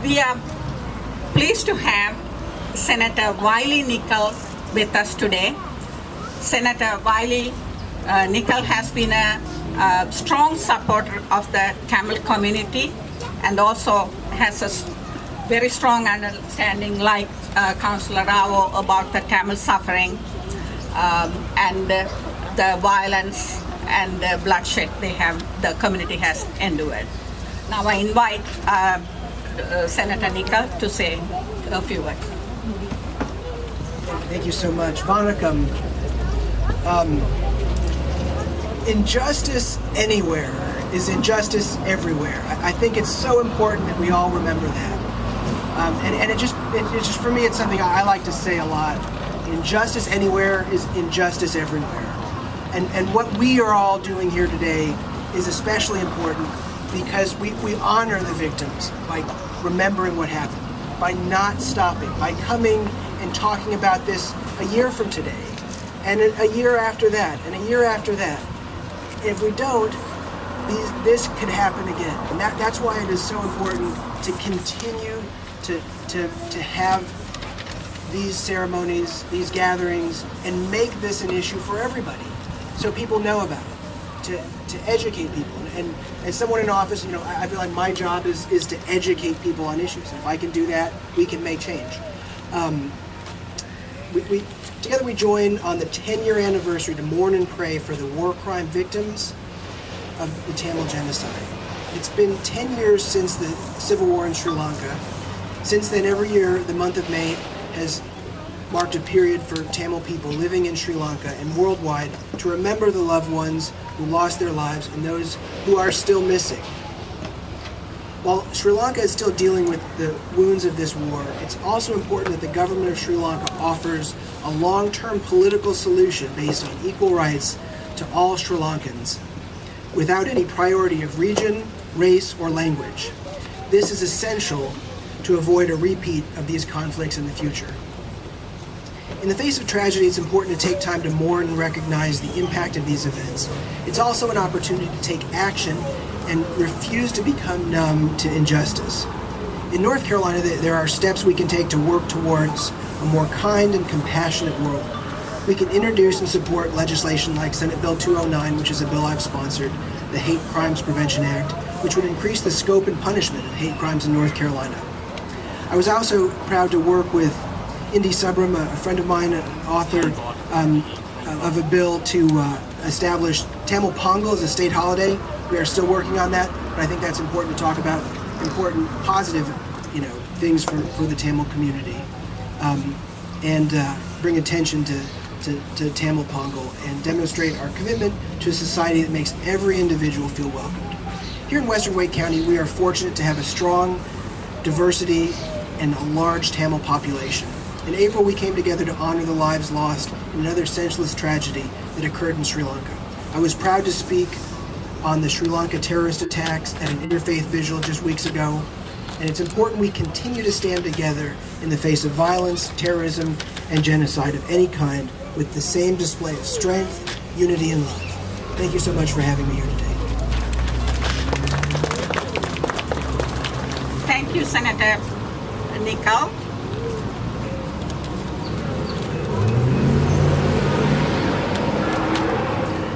We are pleased to have Senator Wiley Nicol with us today. Senator Wiley Nicol has been a strong supporter of the Tamil community and also has a very strong understanding, like Councillor Rao, about the Tamil suffering and the violence and the bloodshed the community has endured. Now I invite Senator Nicol to say a few words. Thank you so much. Vanakkam. Injustice anywhere is injustice everywhere. I think it's so important that we all remember that. And it just for me, it's something I like to say a lot. Injustice anywhere is injustice everywhere. And what we are all doing here today is especially important because we honor the victims by remembering what happened, by not stopping, by coming and talking about this a year from today, and a year after that, and a year after that. If we don't, this could happen again. And that's why it is so important to continue to have these ceremonies, these gatherings, and make this an issue for everybody, so people know about it, to educate people. And as someone in office, I feel like my job is to educate people on issues. And if I can do that, we can make change. Together we join on the 10-year anniversary to mourn and pray for the war crime victims of the Tamil genocide. It's been 10 years since the civil war in Sri Lanka. Since then, every year, the month of May has marked a period for Tamil people living in Sri Lanka and worldwide to remember the loved ones who lost their lives and those who are still missing. While Sri Lanka is still dealing with the wounds of this war, it's also important that the government of Sri Lanka offers a long-term political solution based on equal rights to all Sri Lankans, without any priority of region, race, or language. This is essential to avoid a repeat of these conflicts in the future. In the face of tragedy, it's important to take time to mourn and recognize the impact of these events. It's also an opportunity to take action and refuse to become numb to injustice. In North Carolina, there are steps we can take to work towards a more kind and compassionate world. We can introduce and support legislation like Senate Bill 209, which is a bill I've sponsored, the Hate Crimes Prevention Act, which would increase the scope and punishment of hate crimes in North Carolina. I was also proud to work with Indy Subram, a friend of mine, an author of a bill to establish Tamil Pongal as a state holiday. We are still working on that, but I think that's important to talk about, important positive, things for the Tamil community, and bring attention to Tamil Pongal and demonstrate our commitment to a society that makes every individual feel welcomed. Here in Western Wake County, we are fortunate to have a strong diversity and a large Tamil population. In April, we came together to honor the lives lost in another senseless tragedy that occurred in Sri Lanka. I was proud to speak on the Sri Lanka terrorist attacks at an interfaith vigil just weeks ago, and it's important we continue to stand together in the face of violence, terrorism, and genocide of any kind with the same display of strength, unity, and love. Thank you so much for having me here today. Thank you, Senator Nicol.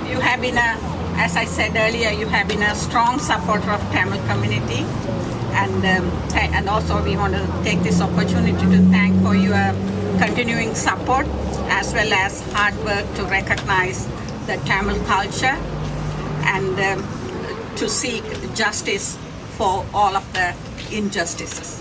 You have been as I said earlier, you have been a strong supporter of Tamil community, and also we want to take this opportunity to thank for your continuing support as well as hard work to recognize the Tamil culture and to seek justice for all of the injustices.